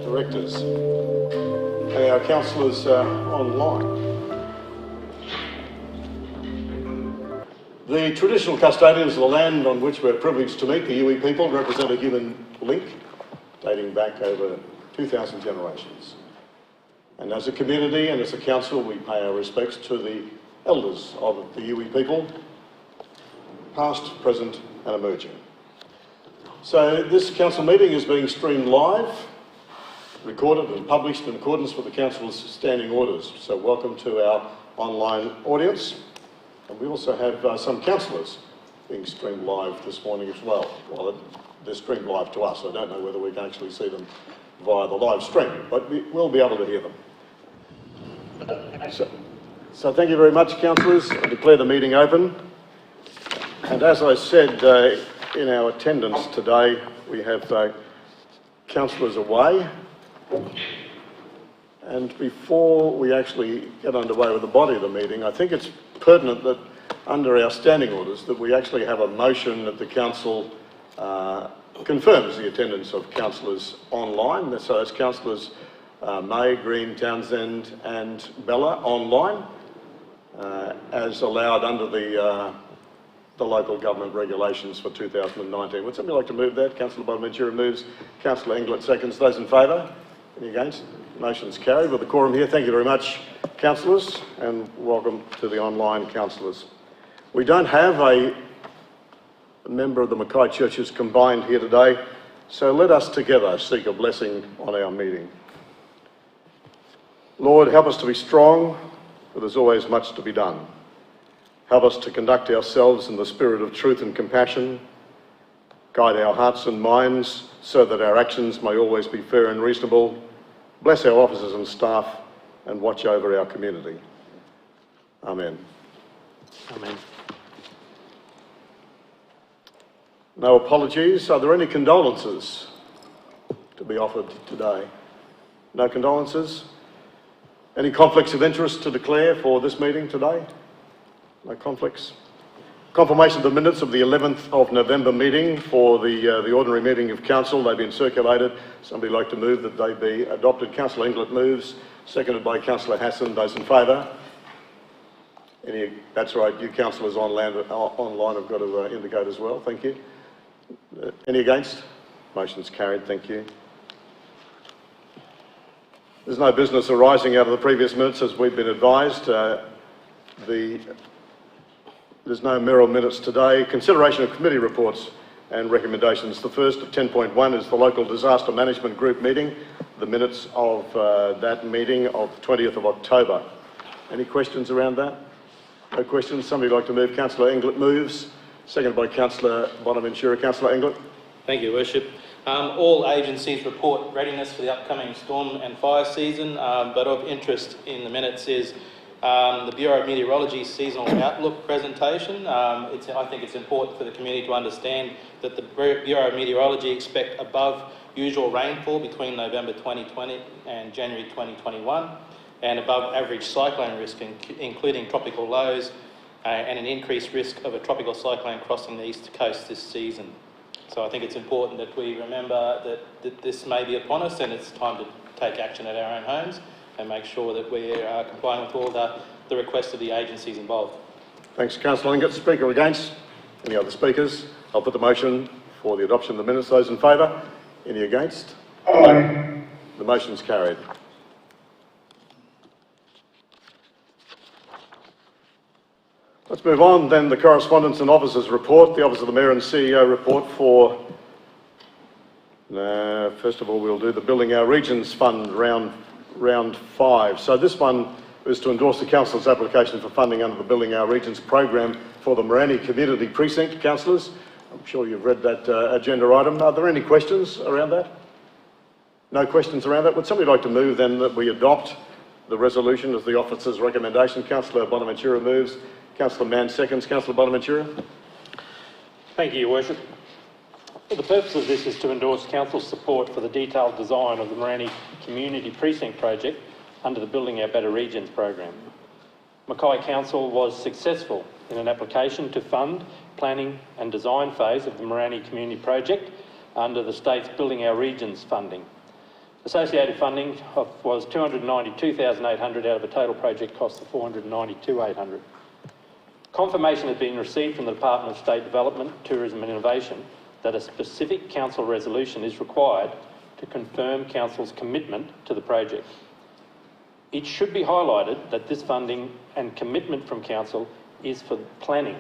Directors and our councillors online. The traditional custodians of the land on which we're privileged to meet, the Iwi people, represent a human link dating back over 2,000 generations. And as a community and as a council, we pay our respects to the elders of the Iwi people, past, present and emerging. So this council meeting is being streamed live, recorded and published in accordance with the council's standing orders. So welcome to our online audience. And we also have some councillors being streamed live this morning as well. Well, they're streamed live to us. I don't know whether we can actually see them via the live stream, but we will be able to hear them. So thank you very much, councillors. I declare the meeting open. And as I said, in our attendance today, we have councillors away. And before we actually get underway with the body of the meeting, I think it's pertinent that under our standing orders that we actually have a motion that the council confirms the attendance of councillors online. So that's councillors May, Green, Townsend and Bella online, as allowed under the local government regulations for 2019. Would somebody like to move that? Councillor Bonaventura moves. Councillor Englert seconds. Those in favour? Any against? Motion's carried with the quorum here. Thank you very much, councillors, and welcome to the online councillors. We don't have a member of the Mackay churches combined here today, so let us together seek a blessing on our meeting. Lord, help us to be strong, for there's always much to be done. Help us to conduct ourselves in the spirit of truth and compassion. Guide our hearts and minds so that our actions may always be fair and reasonable. Bless our officers and staff and watch over our community. Amen. Amen. No apologies. Are there any condolences to be offered today? No condolences? Any conflicts of interest to declare for this meeting today? No conflicts? Confirmation of the minutes of the 11th of November meeting for the ordinary meeting of council. They've been circulated. Somebody like to move that they be adopted. Councillor Englert moves, seconded by Councillor Hassan. Those in favour? That's right, you councillors online have got to indicate as well. Thank you. Any against? Motion's carried. Thank you. There's no business arising out of the previous minutes as we've been advised. There's no mayoral minutes today. Consideration of committee reports and recommendations. The first of 10.1 is the local disaster management group meeting, the minutes of that meeting of the 20th of October. Any questions around that? No questions. Somebody like to move? Councillor Englert moves, seconded by Councillor Bonaventura. Councillor Englert. Thank you, Worship. All agencies report readiness for the upcoming storm and fire season, but of interest in the minutes is the Bureau of Meteorology seasonal outlook presentation. I think it's important for the community to understand that the Bureau of Meteorology expect above usual rainfall between November 2020 and January 2021, and above average cyclone risk, including tropical lows, and an increased risk of a tropical cyclone crossing the east coast this season. So I think it's important that we remember that this may be upon us, and it's time to take action at our own homes and make sure that we're complying with all the requests of the agencies involved. Thanks, Councillor Ingot. Speaker against? Any other speakers? I'll put the motion for the adoption of the minutes. Those in favour? Any against? Aye. The motion's carried. Let's move on then. The correspondence and officers report. The Office of the Mayor and CEO report for... first of all, we'll do the Building Our Regions Fund round 5. So this one is to endorse the Council's application for funding under the Building Our Regions program for the Morani Community Precinct. Councillors, I'm sure you've read that agenda item. Are there any questions around that? No questions around that? Would somebody like to move then that we adopt the resolution as the officer's recommendation? Councillor Bonaventura moves. Councillor Mann seconds. Councillor Bonaventura. Thank you, Your Worship. The purpose of this is to endorse Council's support for the detailed design of the Morani Community Precinct project under the Building Our Better Regions program. Mackay Council was successful in an application to fund planning and design phase of the Morani Community project under the state's Building Our Regions funding. Associated funding was $292,800 out of a total project cost of $492,800. Confirmation has been received from the Department of State Development, Tourism and Innovation that a specific Council resolution is required to confirm Council's commitment to the project. It should be highlighted that this funding and commitment from Council is for planning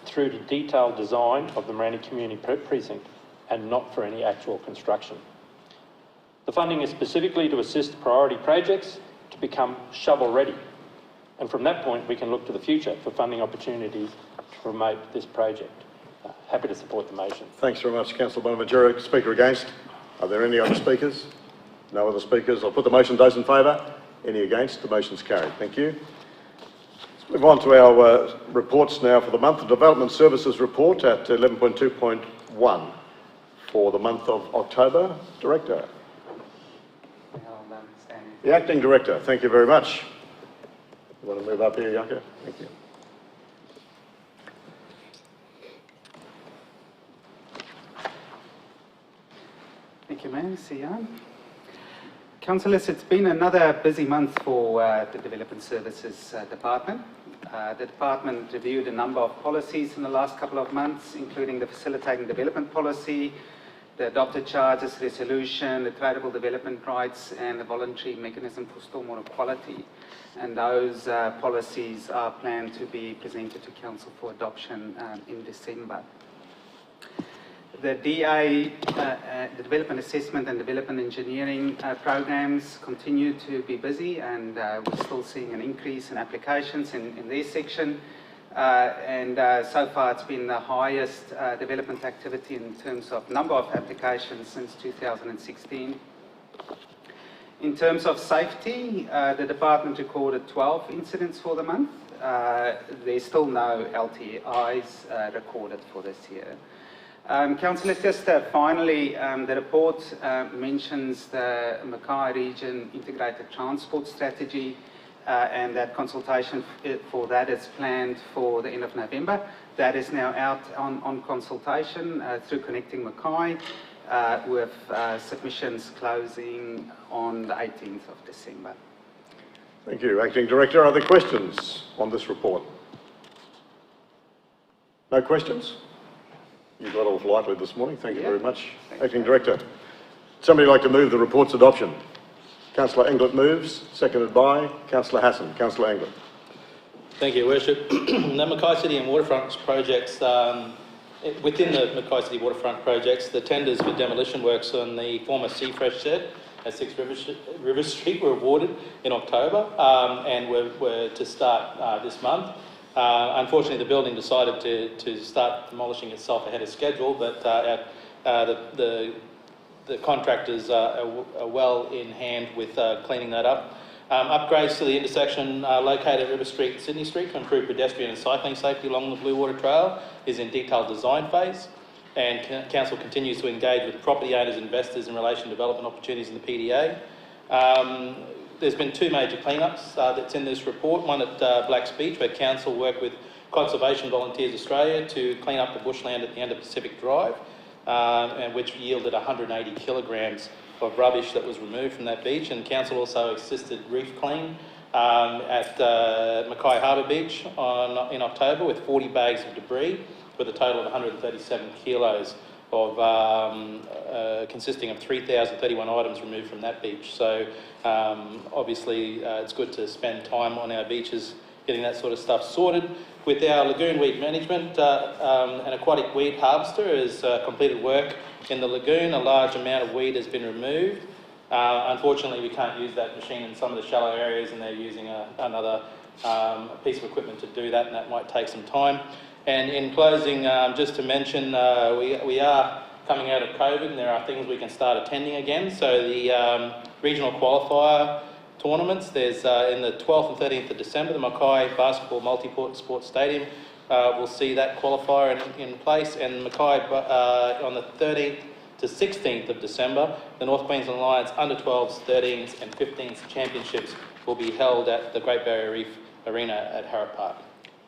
through to detailed design of the Morani Community Precinct and not for any actual construction. The funding is specifically to assist priority projects to become shovel-ready, and from that point we can look to the future for funding opportunities to promote this project. Happy to support the motion. Thanks very much, Councillor Bonaventura. Speaker against? Are there any other speakers? No other speakers. I'll put the motion. Those in favour? Any against? The motion's carried. Thank you. Let's move on to our reports now for the month. The Development Services report at 11.2.1 for the month of October. Director. The Acting Director. Thank you very much. You want to move up here, Yucca? Thank you. Thank you, Mayor. CEO. Councillors, it's been another busy month for the Development Services Department. The Department reviewed a number of policies in the last couple of months, including the Facilitating Development Policy, the Adopted Charges Resolution, the Tradable Development Rights, and the Voluntary Mechanism for Stormwater Quality. And those policies are planned to be presented to Council for adoption in December. The DA, the Development Assessment and Development Engineering programs continue to be busy, and we're still seeing an increase in applications in their section. So far it's been the highest development activity in terms of number of applications since 2016. In terms of safety, the department recorded 12 incidents for the month. There's still no LTIs recorded for this year. Councillors, just finally, the report mentions the Mackay region integrated transport strategy, and that consultation for that is planned for the end of November. That is now out on consultation through Connecting Mackay, with submissions closing on the 18th of December. Thank you, Acting Director. Are there questions on this report? No questions? You got off lightly this morning. Thank you very much. Acting Director. Somebody like to move the report's adoption? Councillor Englert moves, seconded by Councillor Hassan. Councillor Englert. Thank you, Your Worship. The Mackay City and Waterfront projects, within the Mackay City Waterfront projects, the tenders for demolition works on the former Sea Fresh shed at 6 River Street were awarded in October and were to start this month. Unfortunately, the building decided to start demolishing itself ahead of schedule, but the the contractors are well in hand with cleaning that up. Upgrades to the intersection located at River Street and Sydney Street to improve pedestrian and cycling safety along the Blue Water Trail is in detailed design phase, and Council continues to engage with property owners and investors in relation to development opportunities in the PDA. There's been two major cleanups that's in this report, one at Blacks Beach, where Council worked with Conservation Volunteers Australia to clean up the bushland at the end of Pacific Drive, and which yielded 180 kilograms of rubbish that was removed from that beach. And Council also assisted reef clean at Mackay Harbour Beach in October with 40 bags of debris with a total of 137 kilos of consisting of 3,031 items removed from that beach. So obviously it's good to spend time on our beaches getting that sort of stuff sorted. With our lagoon weed management, an aquatic weed harvester has completed work in the lagoon. A large amount of weed has been removed. Unfortunately, we can't use that machine in some of the shallow areas, and they're using another piece of equipment to do that, and that might take some time. And in closing, just to mention, we are coming out of COVID, and there are things we can start attending again. So the regional qualifier tournaments, there's in the 12th and 13th of December, the Mackay Basketball Multi-Sport Stadium will see that qualifier in place, and Mackay on the 13th to 16th of December, the North Queensland Lions Under 12s, 13s and 15s Championships will be held at the Great Barrier Reef Arena at Harrop Park.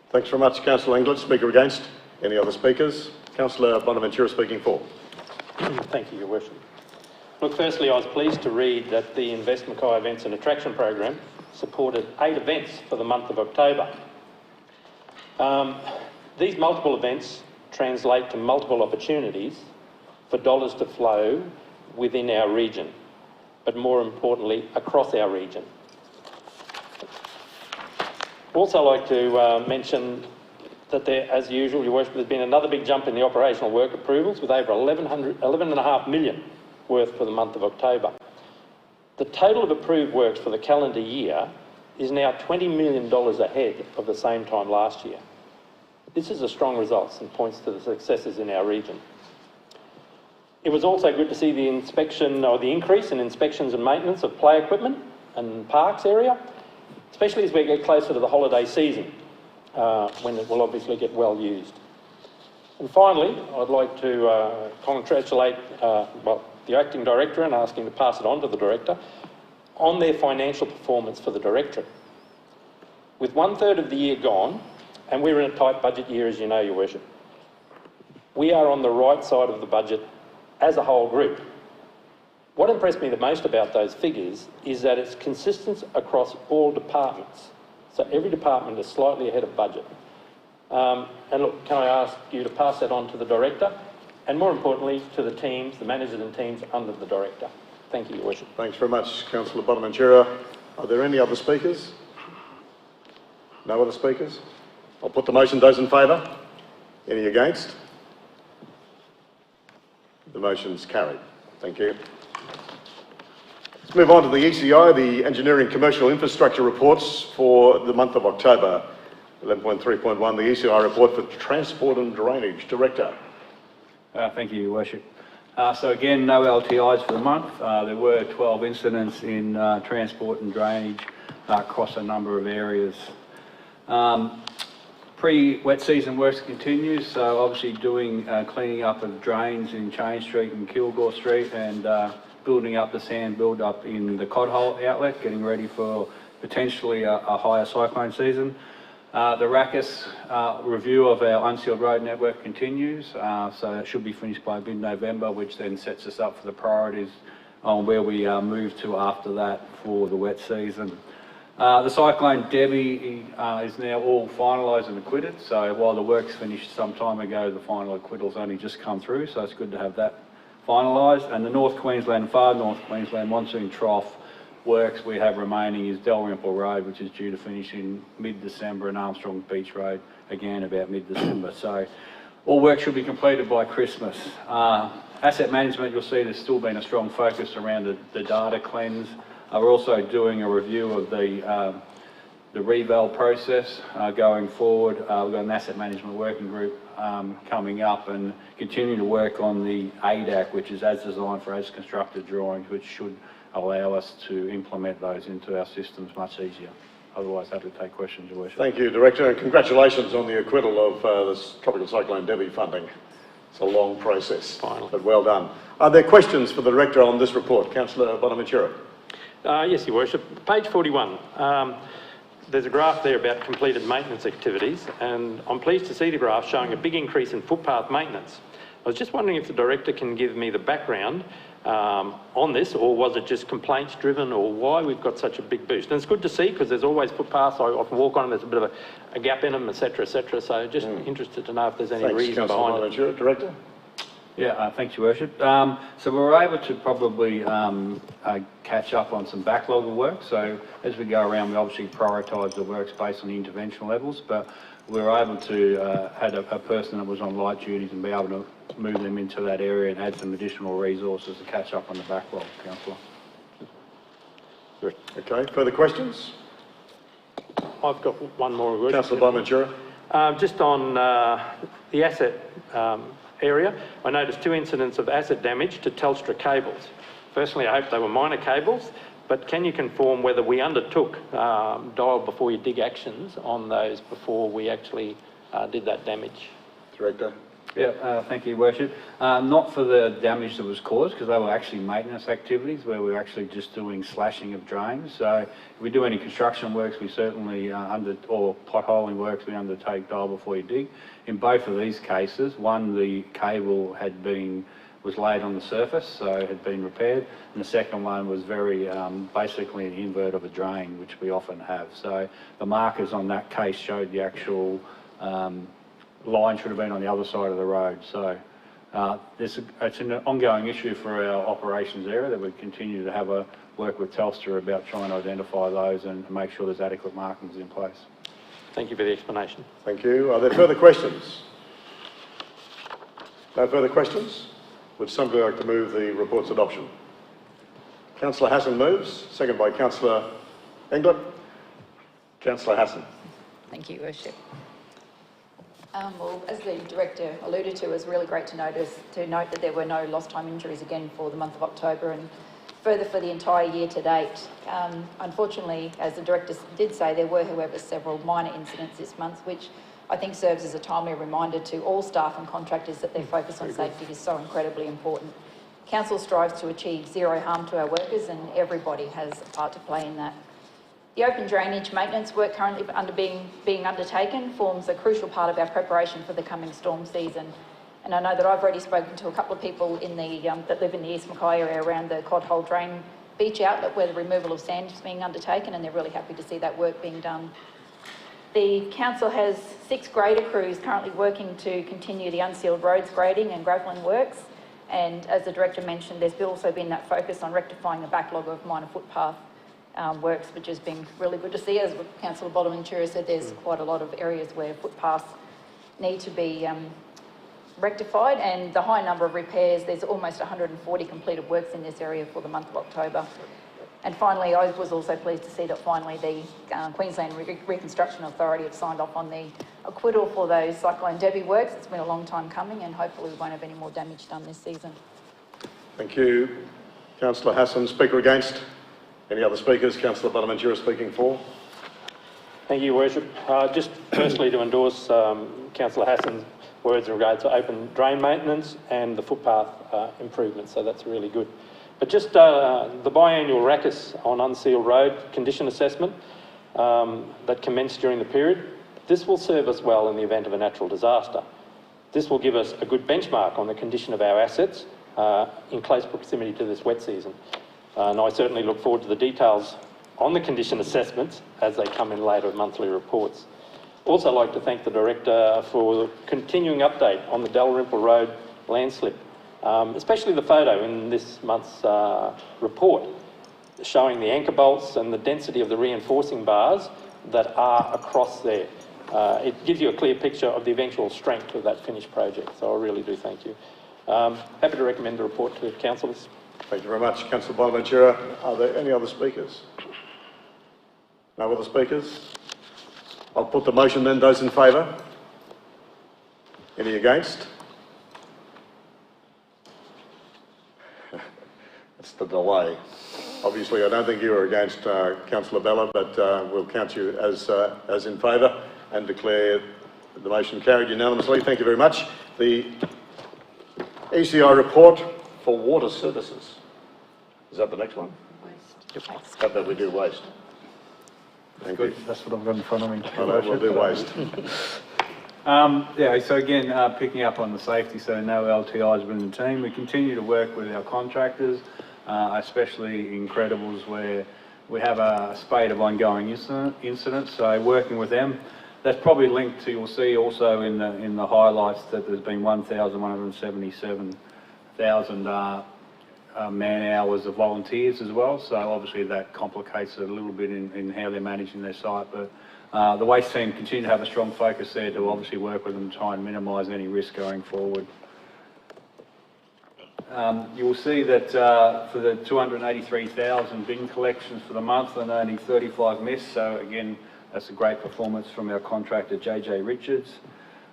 Thanks very much, Councillor English. Speaker against. Any other speakers? Councillor Bonaventura speaking for. Thank you, Your Worship. Look, firstly, I was pleased to read that the Invest Mackay Events and Attraction Program supported 8 events for the month of October. These multiple events translate to multiple opportunities for dollars to flow within our region, but more importantly, across our region. I'd also like to mention that there, as usual, Your Worship, there's been another big jump in the operational work approvals with over 11.5 million worth for the month of October. The total of approved works for the calendar year is now $20 million ahead of the same time last year. This is a strong result and points to the successes in our region. It was also good to see the increase in inspections and maintenance of play equipment and parks area, especially as we get closer to the holiday season, when it will obviously get well used. And finally, I'd like to congratulate the Acting Director and ask him to pass it on to the Director on their financial performance for the Directorate. With 1/3 of the year gone, and we're in a tight budget year, as you know, Your Worship, we are on the right side of the budget as a whole group. What impressed me the most about those figures is that it's consistent across all departments. So every department is slightly ahead of budget. And look, can I ask you to pass that on to the Director, and more importantly, to the teams, the managers and teams under the Director. Thank you, Your Worship. Thanks very much, Councillor Bonaventura. Are there any other speakers? No other speakers? I'll put the motion. Those in favour? Any against? The motion's carried. Thank you. Let's move on to the ECI, the Engineering Commercial Infrastructure Reports for the month of October. 11.3.1, the ECI report for Transport and Drainage. Director. Thank you, Your Worship. So again, no LTIs for the month. There were 12 incidents in transport and drainage across a number of areas. Pre-wet season works continues, so obviously doing cleaning up of drains in Chain Street and Kilgore Street, and building up the sand build-up in the Cod Hole outlet, getting ready for potentially a higher cyclone season. The RACUS review of our unsealed road network continues, so it should be finished by mid-November, which then sets us up for the priorities on where we move to after that for the wet season. The cyclone Debbie is now all finalised and acquitted, so while the work's finished some time ago, the final acquittal's only just come through, so it's good to have that finalised. And the North Queensland, Far North Queensland Monsoon Trough works we have remaining is Dalrymple Road, which is due to finish in mid-December, and Armstrong Beach Road again about mid-December. So all work should be completed by Christmas. Asset management, you'll see there's still been a strong focus around the data cleanse. We're also doing a review of the reval process going forward. We've got an asset management working group coming up, and continue to work on the ADAC, which is as designed for as constructed drawings, which should allow us to implement those into our systems much easier. Otherwise, happy to take questions, Your Worship. Thank you, Director, and congratulations on the acquittal of this Tropical Cyclone Debbie funding. It's a long process, Finally. but well done. Are there questions for the Director on this report? Councillor Bonaventura. Yes, Your Worship. Page 41. There's a graph there about completed maintenance activities, and I'm pleased to see the graph showing a big increase in footpath maintenance. I was just wondering if the Director can give me the background on this, or was it just complaints driven, or why we've got such a big boost? And it's good to see, because there's always footpaths, I often walk on them, there's a bit of a gap in them, etc., so just interested to know if there's any reason behind it. Councillor Director. Yeah, thanks, Your Worship. So we were able to probably catch up on some backlog of work. So as we go around, we obviously prioritise the works based on the intervention levels, but we were able to had a person that was on light duties and be able to move them into that area and add some additional resources to catch up on the backlog, Councillor. Okay, further questions? I've got one more, Your Worship. Councillor Bonaventura. Just on the asset area, I noticed 2 incidents of asset damage to Telstra cables. Firstly, I hope they were minor cables, but can you confirm whether we undertook dial before you dig actions on those before we actually did that damage? Director. Yeah, thank you, Your Worship. Not for the damage that was caused, because they were actually maintenance activities where we were actually just doing slashing of drains. So if we do any construction works, we certainly or potholing works, we undertake dial before you dig. In both of these cases, one, the cable was laid on the surface, so it had been repaired, and the second one was very basically an invert of a drain, which we often have. So the markers on that case showed the actual line should have been on the other side of the road. So it's an ongoing issue for our operations area that we continue to have a work with Telstra about trying to identify those and make sure there's adequate markings in place. Thank you for the explanation. Thank you. Are there further questions? No further questions? Would somebody like to move the report's adoption? Councillor Hassan moves, second by Councillor England. Councillor Hassan. Thank you, Your Worship. Well, as the Director alluded to, it was really great to note that there were no lost time injuries again for the month of October and further for the entire year to date. Unfortunately, as the Director did say, there were, however, several minor incidents this month, which I think serves as a timely reminder to all staff and contractors that their focus on safety is so incredibly important. Council strives to achieve zero harm to our workers, and everybody has a part to play in that. The open drainage maintenance work currently being undertaken forms a crucial part of our preparation for the coming storm season. And I know that I've already spoken to a couple of people in that live in the East Mackay area around the Cod Hole Drain beach outlet where the removal of sand is being undertaken, and they're really happy to see that work being done. The Council has 6 grader crews currently working to continue the unsealed roads grading and gravelling works. And as the Director mentioned, there's also been that focus on rectifying the backlog of minor footpath works, which has been really good to see. As Councillor Bonaventura said, there's quite a lot of areas where footpaths need to be rectified, and the high number of repairs, there's almost 140 completed works in this area for the month of October. And finally, I was also pleased to see that finally the Queensland Reconstruction Authority have signed off on the acquittal for those Cyclone Debbie works. It's been a long time coming, and hopefully we won't have any more damage done this season. Thank you. Councillor Hassan, speaker against. Any other speakers? Councillor Bonaventura speaking for. Thank you, Your Worship. Just firstly to endorse Councillor Hassan's words in regards to open drain maintenance and the footpath improvements, so that's really good. But just the biannual RACUS on unsealed road condition assessment that commenced during the period, this will serve us well in the event of a natural disaster. This will give us a good benchmark on the condition of our assets in close proximity to this wet season. And I certainly look forward to the details on the condition assessments as they come in later monthly reports. Also like to thank the Director for the continuing update on the Dalrymple Road landslip, especially the photo in this month's report showing the anchor bolts and the density of the reinforcing bars that are across there. It gives you a clear picture of the eventual strength of that finished project, so I really do thank you. Happy to recommend the report to councillors. Thank you very much. Councillor Bonaventura, are there any other speakers? No other speakers? I'll put the motion then. Those in favour? Any against? It's the delay. Obviously, I don't think you were against, Councillor Bella, but we'll count you as in favour and declare the motion carried unanimously. Thank you very much. The ECI report for water services. Is that the next one? Waste. How about we do waste? Thank you. That's what I've got in front of me. Oh, no, we'll do waste. Yeah, so again, picking up on the safety, so no LTIs within the team. We continue to work with our contractors, especially in Credibles, where we have a spate of ongoing incidents. So working with them, that's probably linked to, you'll see also in the highlights that there's been 1,177,000 man hours of volunteers as well. So obviously that complicates it a little bit in how they're managing their site. But the waste team continue to have a strong focus there to obviously work with them to try and minimise any risk going forward. You will see that for the 283,000 bin collections for the month and only 35 missed. So again, that's a great performance from our contractor, JJ Richards.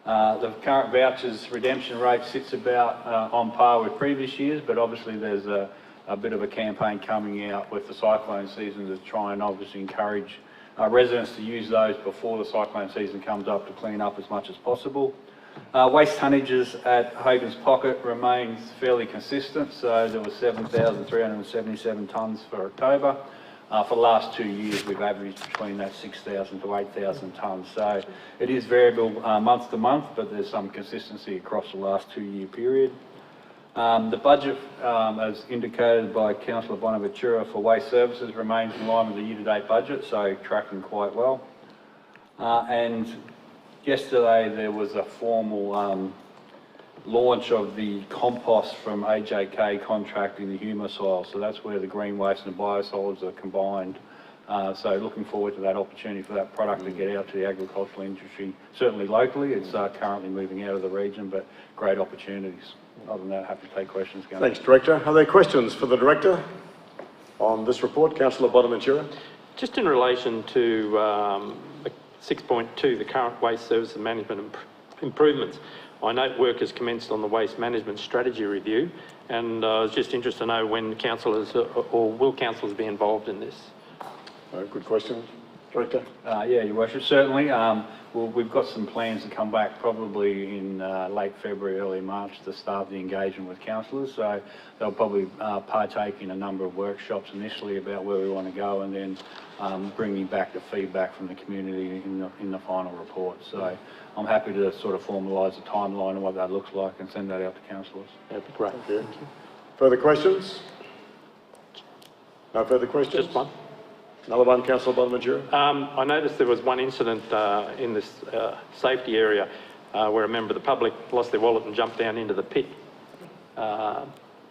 The current vouchers redemption rate sits about on par with previous years, but obviously there's a bit of a campaign coming out with the cyclone season to try and obviously encourage residents to use those before the cyclone season comes up to clean up as much as possible. Waste tonnages at Hogan's Pocket remains fairly consistent, so there was 7,377 tonnes for October. For the last 2 years, we've averaged between that 6,000 to 8,000 tonnes. So it is variable month to month, but there's some consistency across the last 2-year period. The budget, as indicated by Councillor Bonaventura for waste services, remains in line with the year-to-date budget, so tracking quite well. And yesterday there was a formal launch of the compost from AJK Contracting, the humour soil. So that's where the green waste and the biosolids are combined. So looking forward to that opportunity for that product to get out to the agricultural industry. Certainly locally, it's currently moving out of the region, but great opportunities. Other than that, happy to take questions. Thanks, Director. Are there questions for the Director on this report? Councillor Bonaventura. Just in relation to 6.2, the current waste services management improvements. I note work has commenced on the waste management strategy review, and I was just interested to know when councillors or will councillors be involved in this? Good question, Director. Yeah, Your Worship, certainly. Well, we've got some plans to come back probably in late February, early March to start the engagement with councillors. So they'll probably partake in a number of workshops initially about where we want to go, and then bringing back the feedback from the community in the final report. So I'm happy to sort of formalise the timeline and what that looks like and send that out to councillors. That'd be great. Thank you. Further questions? No further questions? Just one. Another one, Councillor Bonaventura. I noticed there was one incident in this safety area where a member of the public lost their wallet and jumped down into the pit.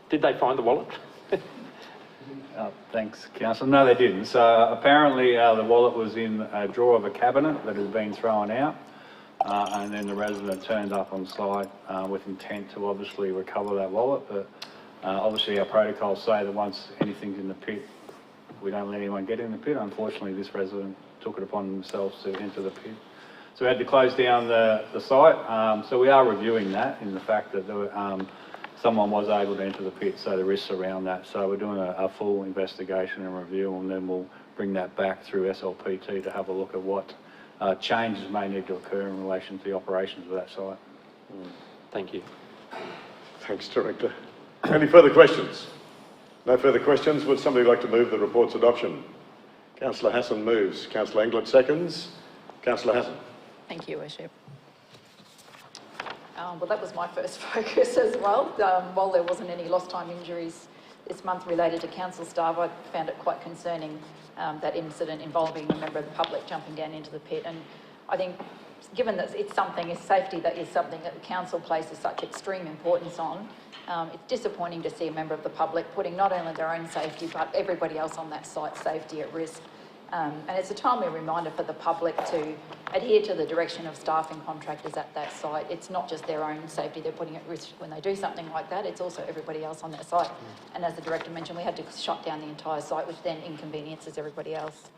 Did they find the wallet? Thanks, Councillor. No, they didn't. So apparently the wallet was in a drawer of a cabinet that had been thrown out, and then the resident turned up on site with intent to obviously recover that wallet. But obviously our protocols say that once anything's in the pit, we don't let anyone get in the pit. Unfortunately, this resident took it upon themselves to enter the pit. So we had to close down the site. So we are reviewing that in the fact that someone was able to enter the pit, so the risks around that. So we're doing a full investigation and review, and then we'll bring that back through SLPT to have a look at what changes may need to occur in relation to the operations of that site. Thank you. Thanks, Director. Any further questions? No further questions. Would somebody like to move the report's adoption? Councillor Hassan moves. Councillor Englert seconds. Councillor Hassan. Thank you, Worship. Well, that was my first focus as well. While there wasn't any lost time injuries this month related to council staff, I found it quite concerning, that incident involving a member of the public jumping down into the pit. And I think, given that it's safety that is something that the council places such extreme importance on, it's disappointing to see a member of the public putting not only their own safety but everybody else on that site's safety at risk. And it's a timely reminder for the public to adhere to the direction of staff and contractors at that site. It's not just their own safety they're putting at risk when they do something like that, it's also everybody else on that site. And as the Director mentioned, we had to shut down the entire site, which then inconveniences everybody else.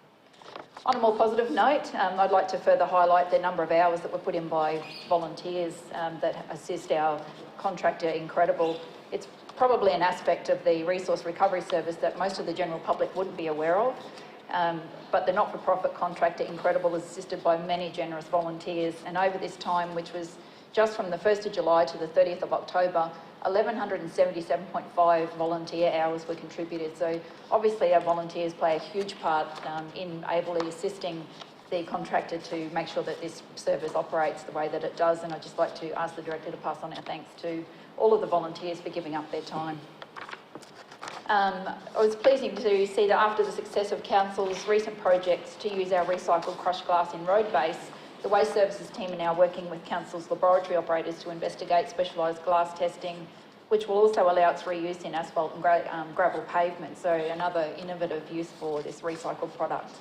On a more positive note, I'd like to further highlight the number of hours that were put in by volunteers that assist our contractor Incredible. It's probably an aspect of the resource recovery service that most of the general public wouldn't be aware of, but the not-for-profit contractor Incredible is assisted by many generous volunteers, and over this time, which was just from the 1st of July to the 30th of October, 1,177.5 volunteer hours were contributed. So obviously our volunteers play a huge part in ably assisting the contractor to make sure that this service operates the way that it does. And I'd just like to ask the Director to pass on our thanks to all of the volunteers for giving up their time. It was pleasing to see that after the success of Council's recent projects to use our recycled crushed glass in road base, the Waste Services team are now working with Council's laboratory operators to investigate specialised glass testing, which will also allow its reuse in asphalt and gravel pavement, so another innovative use for this recycled product.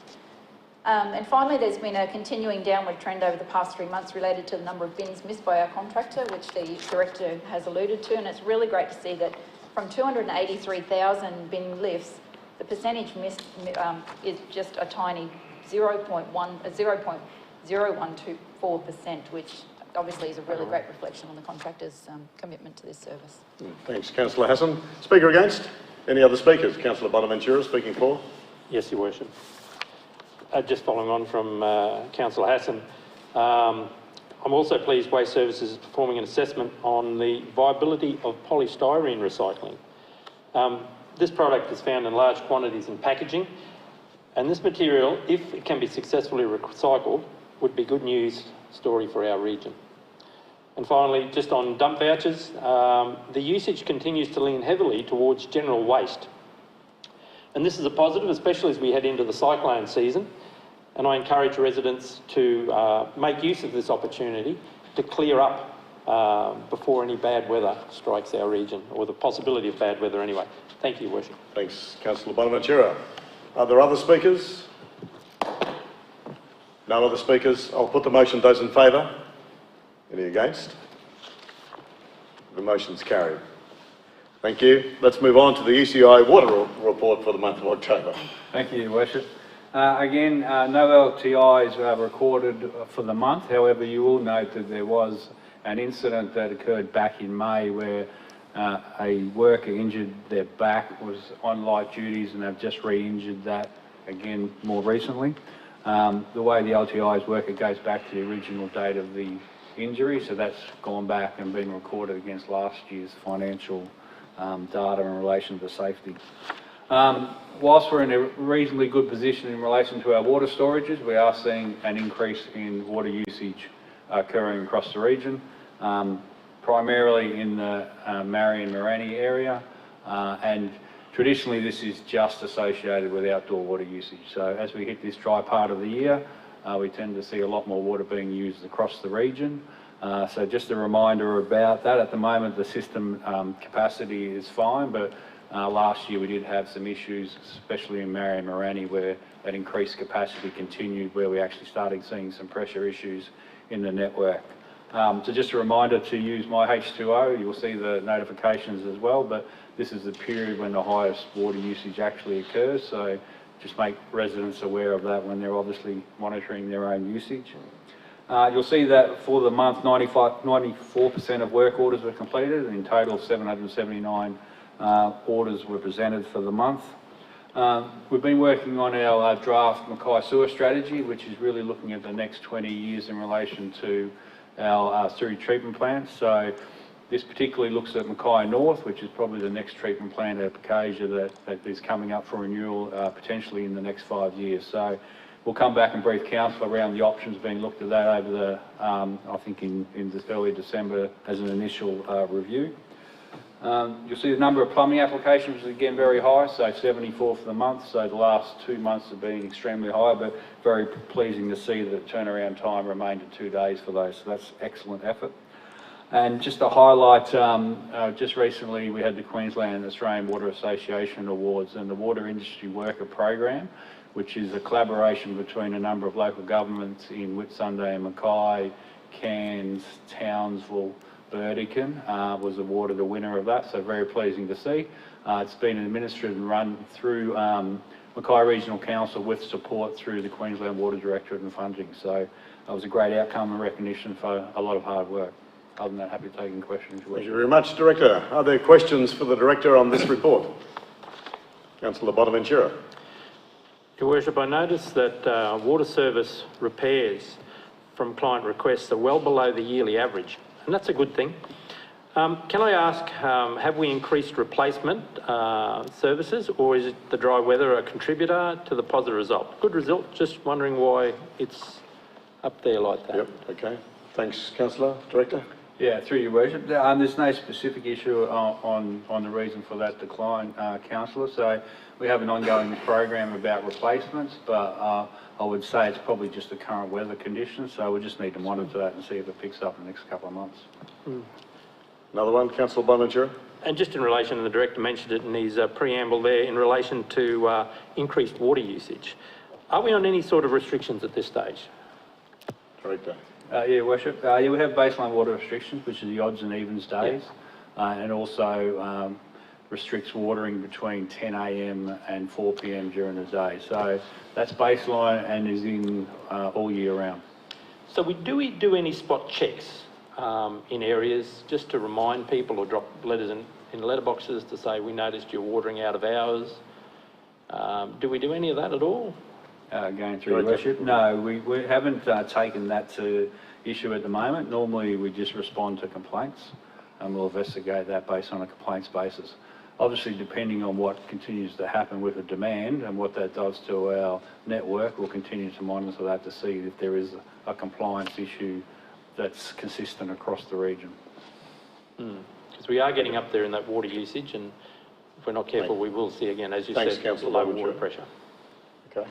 And finally, there's been a continuing downward trend over the past 3 months related to the number of bins missed by our contractor, which the Director has alluded to, and it's really great to see that from 283,000 bin lifts, the percentage missed is just a tiny 0.0124%, which obviously is a really great reflection on the contractor's commitment to this service. Thanks, Councillor Hassan. Speaker against? Any other speakers? Councillor Bonaventura speaking for. Yes, Your Worship. Just following on from Councillor Hassan, I'm also pleased Waste Services is performing an assessment on the viability of polystyrene recycling. This product is found in large quantities in packaging, and this material, if it can be successfully recycled, would be good news story for our region. And finally, just on dump vouchers, the usage continues to lean heavily towards general waste. And this is a positive, especially as we head into the cyclone season. And I encourage residents to make use of this opportunity to clear up before any bad weather strikes our region, or the possibility of bad weather anyway. Thank you, Your Worship. Thanks, Councillor Bonaventura. Are there other speakers? No other speakers. I'll put the motion. Those in favour? Any against? The motion's carried. Thank you. Let's move on to the ECI water report for the month of October. Thank you, Your Worship. Again, no LTIs are recorded for the month. However, you will note that there was an incident that occurred back in May where a worker injured their back, was on light duties, and they've just re-injured that again more recently. The way the LTIs work, it goes back to the original date of the injury, so that's gone back and been recorded against last year's financial data in relation to safety. Whilst we're in a reasonably good position in relation to our water storages, we are seeing an increase in water usage occurring across the region, primarily in the Mackay and Morani area, and traditionally this is just associated with outdoor water usage. So as we hit this dry part of the year, we tend to see a lot more water being used across the region. So just a reminder about that. At the moment the system capacity is fine, but last year we did have some issues, especially in Mackay and Morani, where that increased capacity continued, where we actually started seeing some pressure issues in the network. So just a reminder to use My H2O. You'll see the notifications as well, but this is the period when the highest water usage actually occurs, so just make residents aware of that when they're obviously monitoring their own usage. You'll see that for the month 94% of work orders were completed, and in total 779 orders were presented for the month. We've been working on our draft Mackay sewer strategy, which is really looking at the next 20 years in relation to our sewage treatment plants. So this particularly looks at Mackay North, which is probably the next treatment plant at Acacia that is coming up for renewal potentially in the next 5 years. So we'll come back and brief council around the options being looked at that over the, I think in this early December as an initial review. You'll see the number of plumbing applications is again very high, so 74 for the month, so the last 2 months have been extremely high, but very pleasing to see that the turnaround time remained at 2 days for those, so that's excellent effort. And just to highlight, just recently we had the Queensland and Australian Water Association Awards and the Water Industry Worker Program, which is a collaboration between a number of local governments in Whitsunday and Mackay, Cairns, Townsville, Burdekin was awarded the winner of that, so very pleasing to see. It's been administered and run through Mackay Regional Council with support through the Queensland Water Directorate and funding. So it was a great outcome and recognition for a lot of hard work. Other than that, happy to take any questions. Thank you very much, Director. Are there questions for the Director on this report? Councillor Bonaventura. Your Worship, I noticed that water service repairs from client requests are well below the yearly average, and that's a good thing. Can I ask, have we increased replacement services, or is it the dry weather a contributor to the positive result? Good result, just wondering why it's up there like that. Yep, okay. Thanks, Councillor. Director? Yeah, through your worship. There's no specific issue on the reason for that decline, Councillor. So we have an ongoing program about replacements, but I would say it's probably just the current weather conditions. So we just need to monitor that and see if it picks up in the next couple of months. Another one, Councillor Bonaventura. And just in relation, and the Director mentioned it in his preamble there, in relation to increased water usage. Are we on any sort of restrictions at this stage? Director. Yeah, Worship. Yeah, we have baseline water restrictions, which are the odds and evens days, and also restricts watering between 10 a.m. and 4 p.m. during the day. So that's baseline and is in all year round. So do we do any spot checks in areas just to remind people, or drop letters in letterboxes to say we noticed you're watering out of hours? Do we do any of that at all? Going through your worship? No, we haven't taken that to issue at the moment. Normally we just respond to complaints and we'll investigate that based on a complaints basis. Obviously, depending on what continues to happen with the demand and what that does to our network, we'll continue to monitor that to see if there is a compliance issue that's consistent across the region. Because we are getting up there in that water usage, and if we're not careful, we will see again, as you said, low water pressure. Okay.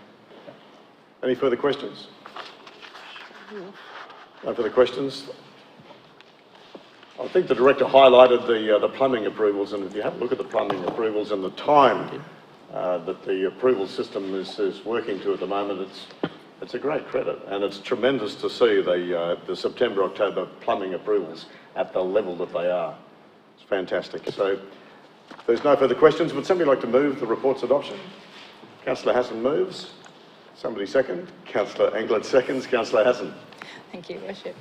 Any further questions? No further questions? I think the Director highlighted the plumbing approvals, and if you have a look at the plumbing approvals and the time that the approval system is working to at the moment, it's a great credit, and it's tremendous to see the September-October plumbing approvals at the level that they are. It's fantastic. So if there's no further questions, would somebody like to move the report's adoption? Councillor Hassan moves. Somebody second. Councillor Englert seconds. Councillor Hassan. Thank you, Worship.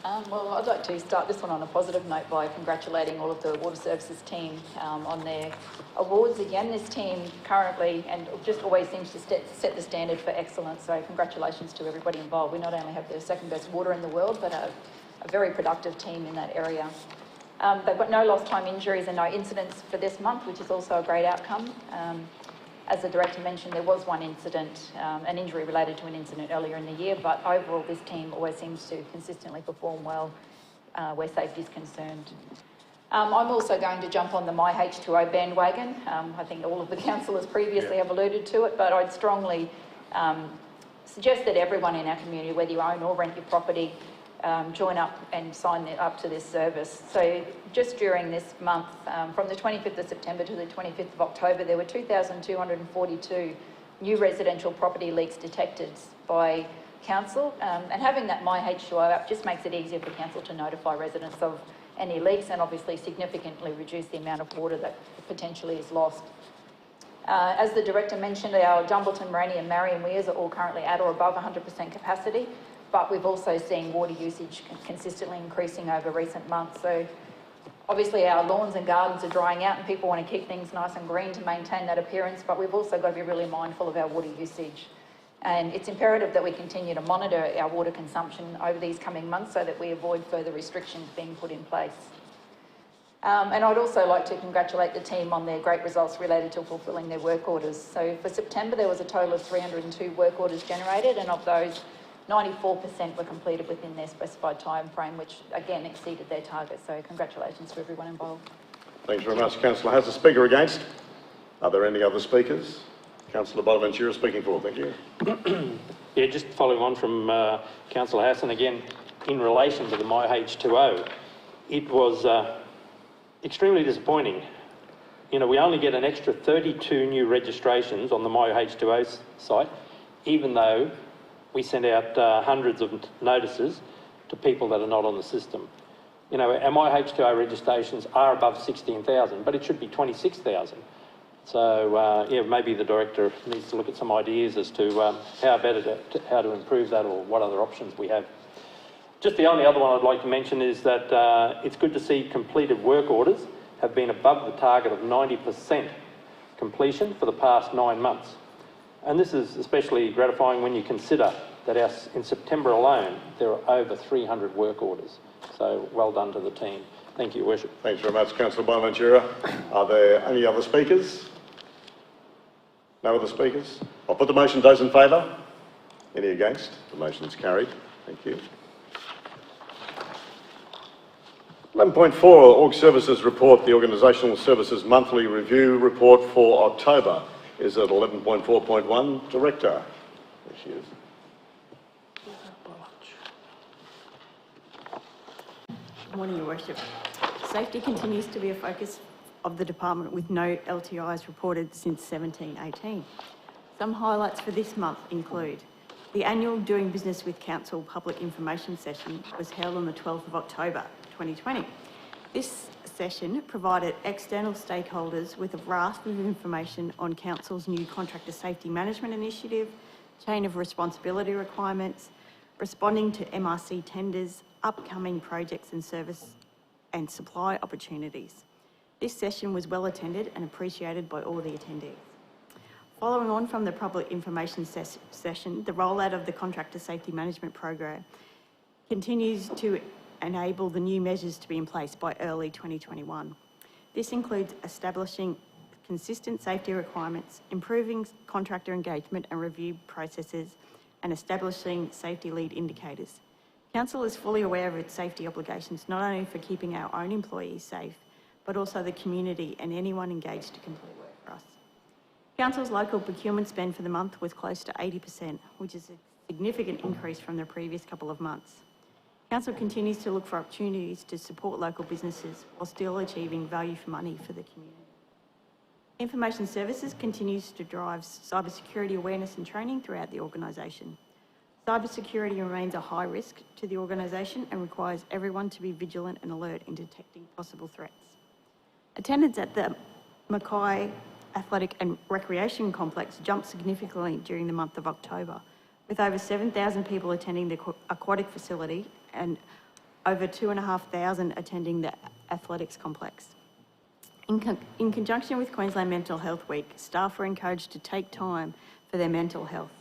Well, I'd like to start this one on a positive note by congratulating all of the Water Services team on their awards. Again, this team currently and just always seems to set the standard for excellence, so congratulations to everybody involved. We not only have the second best water in the world, but a very productive team in that area. They've got no lost time injuries and no incidents for this month, which is also a great outcome. As the Director mentioned, there was one incident, an injury related to an incident earlier in the year, but overall this team always seems to consistently perform well where safety is concerned. I'm also going to jump on the My H2O bandwagon. I think all of the councillors previously have alluded to it, but I'd strongly suggest that everyone in our community, whether you own or rent your property, join up and sign up to this service. So just during this month, from the 25th of September to the 25th of October, there were 2,242 new residential property leaks detected by council, and having that My H2O app just makes it easier for council to notify residents of any leaks and obviously significantly reduce the amount of water that potentially is lost. As the Director mentioned, our Dumbleton, Moraney and Marion Weirs are all currently at or above 100% capacity, but we've also seen water usage consistently increasing over recent months. So obviously our lawns and gardens are drying out and people want to keep things nice and green to maintain that appearance, but we've also got to be really mindful of our water usage. And it's imperative that we continue to monitor our water consumption over these coming months so that we avoid further restrictions being put in place. And I'd also like to congratulate the team on their great results related to fulfilling their work orders. So for September, there was a total of 302 work orders generated, and of those, 94% were completed within their specified time frame, which again exceeded their target. So congratulations to everyone involved. Thanks very much, Councillor. Has the Speaker against? Are there any other speakers? Councillor Bonaventura speaking for. Thank you. Yeah, just following on from Councillor Hassan again, in relation to the My H2O, it was extremely disappointing. You know, we only get an extra 32 new registrations on the My H2O site, even though we send out hundreds of notices to people that are not on the system. You know, our My H2O registrations are above 16,000, but it should be 26,000. So, yeah, maybe the director needs to look at some ideas as to how to improve that, or what other options we have. Just the only other one I'd like to mention is that it's good to see completed work orders have been above the target of 90% completion for the past 9 months. And this is especially gratifying when you consider that in September alone, there are over 300 work orders. So well done to the team. Thank you, Your Worship. Thanks very much, Councillor Bonaventura. Are there any other speakers? No other speakers? I'll put the motion. Those in favour? Any against? The motion is carried. Thank you. 11.4, Org Services Report, the Organisational Services Monthly Review Report for October is at 11.4.1. Director. There she is. Good morning, Your Worship. Safety continues to be a focus of the department, with no LTIs reported since 17/18. Some highlights for this month include the annual Doing Business with Council public information session was held on the 12th of October 2020. This session provided external stakeholders with a raft of information on Council's new Contractor Safety Management Initiative, chain of responsibility requirements, responding to MRC tenders, upcoming projects and service and supply opportunities. This session was well attended and appreciated by all the attendees. Following on from the public information session, the rollout of the Contractor Safety Management Program continues to enable the new measures to be in place by early 2021. This includes establishing consistent safety requirements, improving contractor engagement and review processes, and establishing safety lead indicators. Council is fully aware of its safety obligations, not only for keeping our own employees safe, but also the community and anyone engaged to complete work for us. Council's local procurement spend for the month was close to 80%, which is a significant increase from the previous couple of months. Council continues to look for opportunities to support local businesses while still achieving value for money for the community. Information Services continues to drive cybersecurity awareness and training throughout the organisation. Cybersecurity remains a high risk to the organisation and requires everyone to be vigilant and alert in detecting possible threats. Attendance at the Mackay Athletic and Recreation Complex jumped significantly during the month of October, with over 7,000 people attending the aquatic facility and over 2,500 attending the athletics complex. In conjunction with Queensland Mental Health Week, staff were encouraged to take time for their mental health.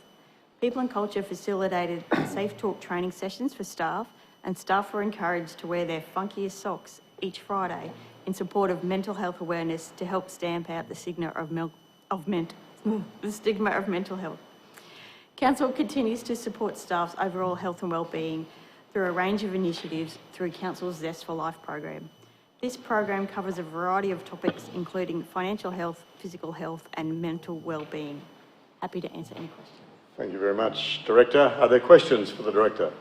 People and Culture facilitated safe talk training sessions for staff, and staff were encouraged to wear their funkiest socks each Friday in support of mental health awareness to help stamp out the stigma of mental health. Council continues to support staff's overall health and wellbeing through a range of initiatives through Council's Zest for Life program. This program covers a variety of topics including financial health, physical health and mental wellbeing. Happy to answer any questions. Thank you very much, Director. Are there questions for the Director?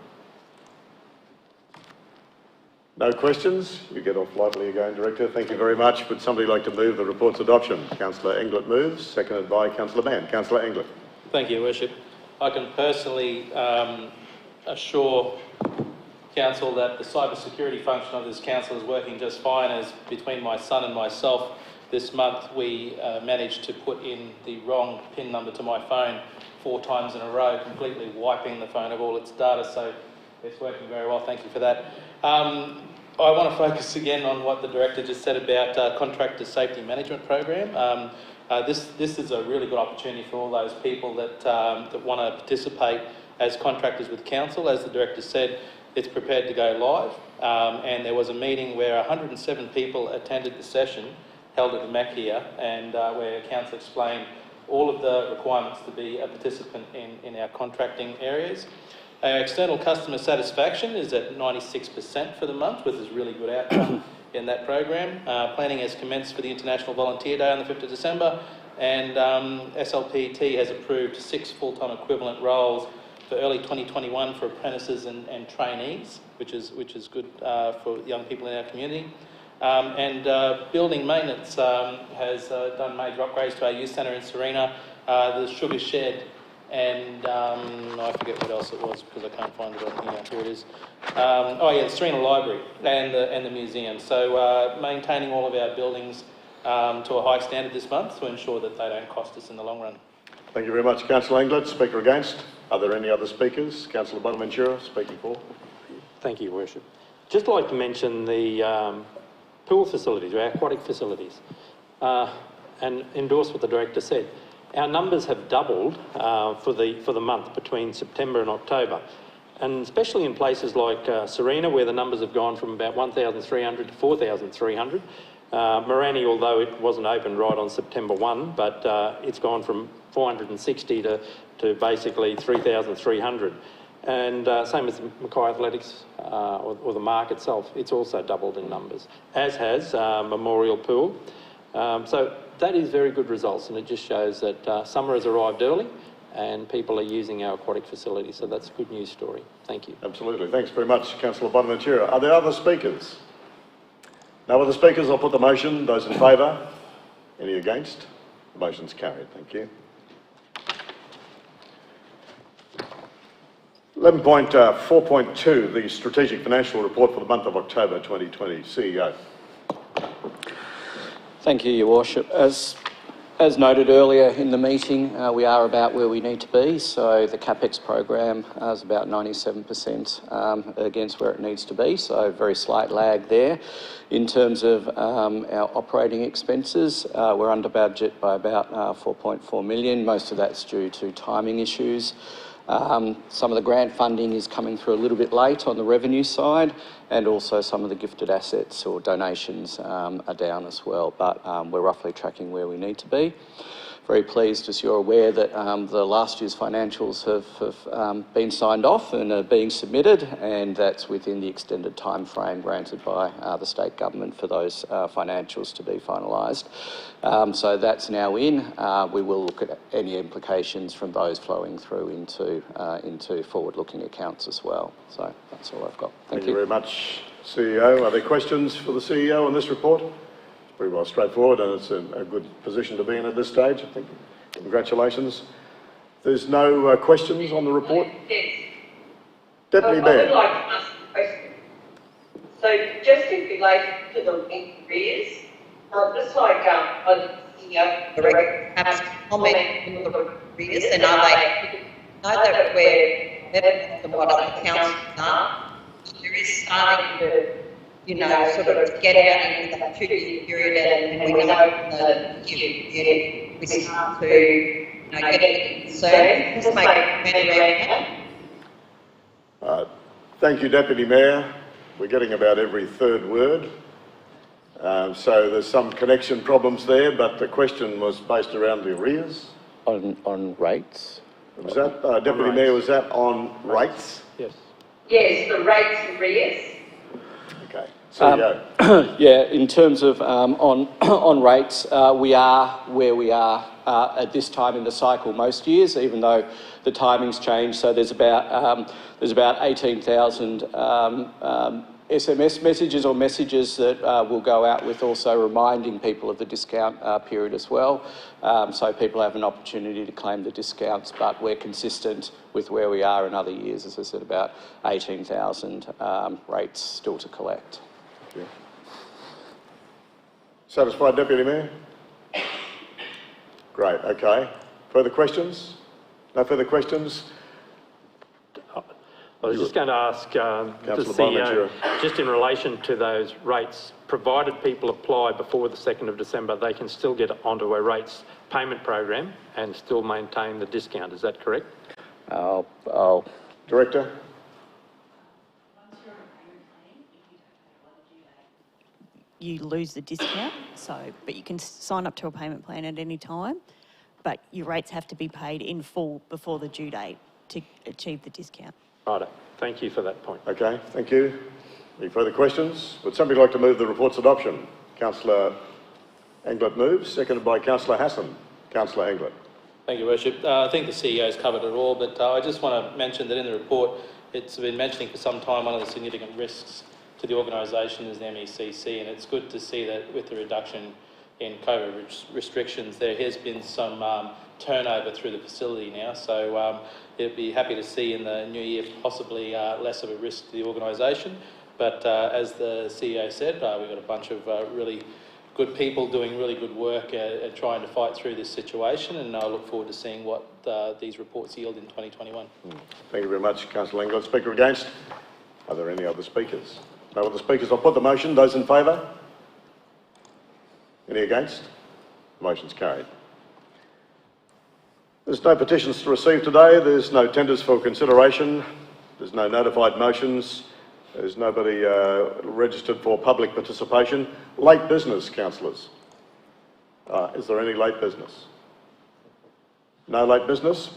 No questions? You get off lightly again, Director. Thank you very much. Would somebody like to move the report's adoption? Councillor Englert moves, seconded by Councillor Mann. Councillor Englert. Thank you, Your Worship. I can personally assure Council that the cybersecurity function of this Council is working just fine, as between my son and myself this month we managed to put in the wrong PIN number to my phone 4 times in a row, completely wiping the phone of all its data, so it's working very well. Thank you for that. I want to focus again on what the Director just said about Contractor Safety Management Program. This is a really good opportunity for all those people that want to participate as contractors with Council. As the Director said, it's prepared to go live, and there was a meeting where 107 people attended the session held at the Mackay, and where Council explained all of the requirements to be a participant in our contracting areas. Our external customer satisfaction is at 96% for the month, which is a really good outcome in that program. Planning has commenced for the International Volunteer Day on the 5th of December, and SLPT has approved 6 full-time equivalent roles for early 2021 for apprentices and trainees, which is good for young people in our community. Building maintenance has done major upgrades to our youth centre in Serena, the sugar shed, and I forget what else it was because I can't find it on here. Here it is. The Serena Library and the museum. So maintaining all of our buildings to a high standard this month to ensure that they don't cost us in the long run. Thank you very much, Councillor Englert. Speaker against. Are there any other speakers? Councillor Bonaventura, speaking for. Thank you, Your Worship. Just like to mention the pool facilities, our aquatic facilities, and endorse what the Director said. Our numbers have doubled for the month between September and October, and especially in places like Serena, where the numbers have gone from about 1,300 to 4,300. Morani, although it wasn't opened right on September 1, but it's gone from 460 to basically 3,300. And same as the Mackay Athletics or the Mark itself, it's also doubled in numbers, as has Memorial Pool. So that is very good results, and it just shows that summer has arrived early and people are using our aquatic facilities. So that's a good news story. Thank you. Absolutely. Thanks very much, Councillor Bonaventura. Are there other speakers? No other speakers? I'll put the motion. Those in favour? Any against? The motion's carried. Thank you. 11.4.2, the Strategic Financial Report for the month of October 2020. CEO. Thank you, Your Worship. As noted earlier in the meeting, we are about where we need to be. So the CapEx program is about 97% against where it needs to be. So very slight lag there. In terms of our operating expenses, we're under budget by about 4.4 million. Most of that's due to timing issues. Some of the grant funding is coming through a little bit late on the revenue side, and also some of the gifted assets or donations are down as well, but we're roughly tracking where we need to be. Very pleased, as you're aware, that the last year's financials have been signed off and are being submitted, and that's within the extended time frame granted by the state government for those financials to be finalised. So that's now in. We will look at any implications from those flowing through into forward-looking accounts as well. So that's all I've got. Thank you very much, CEO. Are there questions for the CEO on this report? Pretty well straightforward, and it's a good position to be in at this stage, I think. Congratulations. There's no questions on the report? Yes. Deputy I Mayor. would like to ask a question. So just in relation to the arrears, just like the Director has comment on the arrears, and are they, know that we're better than what other councils are, there is starting to, sort of get out into that 2-year period, and we know that we start to, get concerned. Just make a comment around that. Thank you, Deputy Mayor. We're getting about every third word. So there's some connection problems there, but the question was based around the arrears. On rates. Was that, Deputy Mayor, was that on rates? Yes. Yes, the rates arrears. Okay. CEO. Yeah, in terms of on rates, we are where we are at this time in the cycle most years, even though the timing's changed. So there's about 18,000 SMS messages or messages that will go out with also reminding people of the discount period as well. So people have an opportunity to claim the discounts, but we're consistent with where we are in other years. As I said, about 18,000 rates still to collect. Thank you. Satisfied, Deputy Mayor? Great, okay. Further questions? No further questions? I was just going to ask the CEO, just in relation to those rates, provided people apply before the 2nd of December, they can still get onto a rates payment program and still maintain the discount. Is that correct? Director? You lose the discount, but you can sign up to a payment plan at any time, but your rates have to be paid in full before the due date to achieve the discount. Righto. Thank you for that point. Okay, thank you. Any further questions? Would somebody like to move the report's adoption? Councillor Englert moves, seconded by Councillor Hassan. Councillor Englert. Thank you, Worship. I think the CEO's covered it all, but I just want to mention that in the report, it's been mentioning for some time one of the significant risks to the organisation is the MECC, and it's good to see that with the reduction in COVID restrictions, there has been some turnover through the facility now. So it'd be happy to see in the new year possibly less of a risk to the organisation. But as the CEO said, we've got a bunch of really good people doing really good work at trying to fight through this situation, and I look forward to seeing what these reports yield in 2021. Thank you very much, Councillor Englert. Speaker against? Are there any other speakers? No other speakers. I'll put the motion. Those in favour? Any against? The motion's carried. There's no petitions to receive today. There's no tenders for consideration. There's no notified motions. There's nobody registered for public participation. Late business, councillors. Is there any late business? No late business?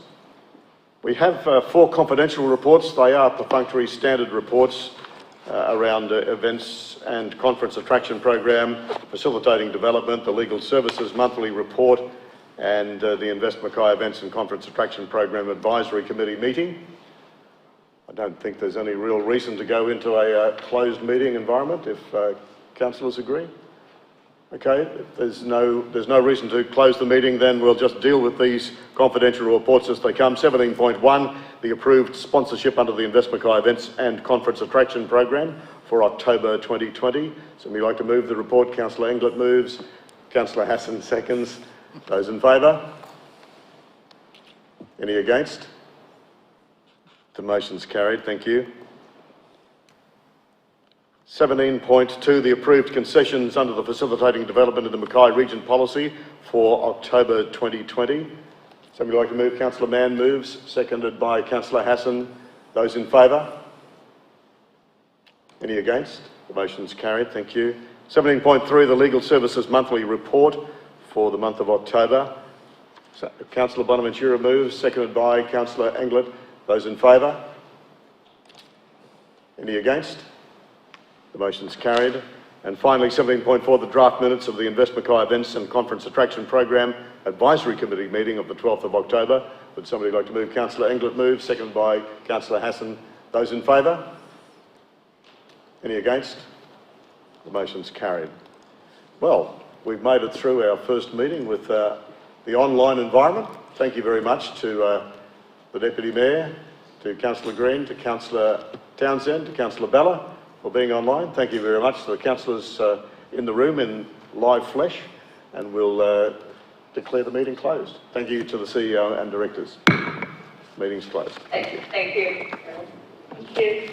We have 4 confidential reports. They are perfunctory standard reports around events and conference attraction program, facilitating development, the legal services monthly report, and the Invest Mackay Events and Conference Attraction Program Advisory Committee meeting. I don't think there's any real reason to go into a closed meeting environment, if councillors agree. Okay, if there's no reason to close the meeting, then we'll just deal with these confidential reports as they come. 17.1, the approved sponsorship under the Invest Mackay Events and Conference Attraction Program for October 2020. Somebody like to move the report? Councillor Englert moves. Councillor Hassan seconds. Those in favour? Any against? The motion's carried. Thank you. 17.2, the approved concessions under the Facilitating Development of the Mackay Region Policy for October 2020. Somebody like to move? Councillor Mann moves, seconded by Councillor Hassan. Those in favour? Any against? The motion's carried. Thank you. 17.3, the Legal Services Monthly Report for the month of October. Councillor Bonaventura moves, seconded by Councillor Englert. Those in favour? Any against? The motion's carried. And finally, 17.4, the draft minutes of the Invest Mackay Events and Conference Attraction Program Advisory Committee meeting of the 12th of October. Would somebody like to move? Councillor Englert moves, seconded by Councillor Hassan. Those in favour? Any against? The motion's carried. Well, we've made it through our first meeting with the online environment. Thank you very much to the Deputy Mayor, to Councillor Green, to Councillor Townsend, to Councillor Bella for being online. Thank you very much to the councillors in the room in live flesh, and we'll declare the meeting closed. Thank you to the CEO and directors. Meeting's closed. Thank you. Thank you.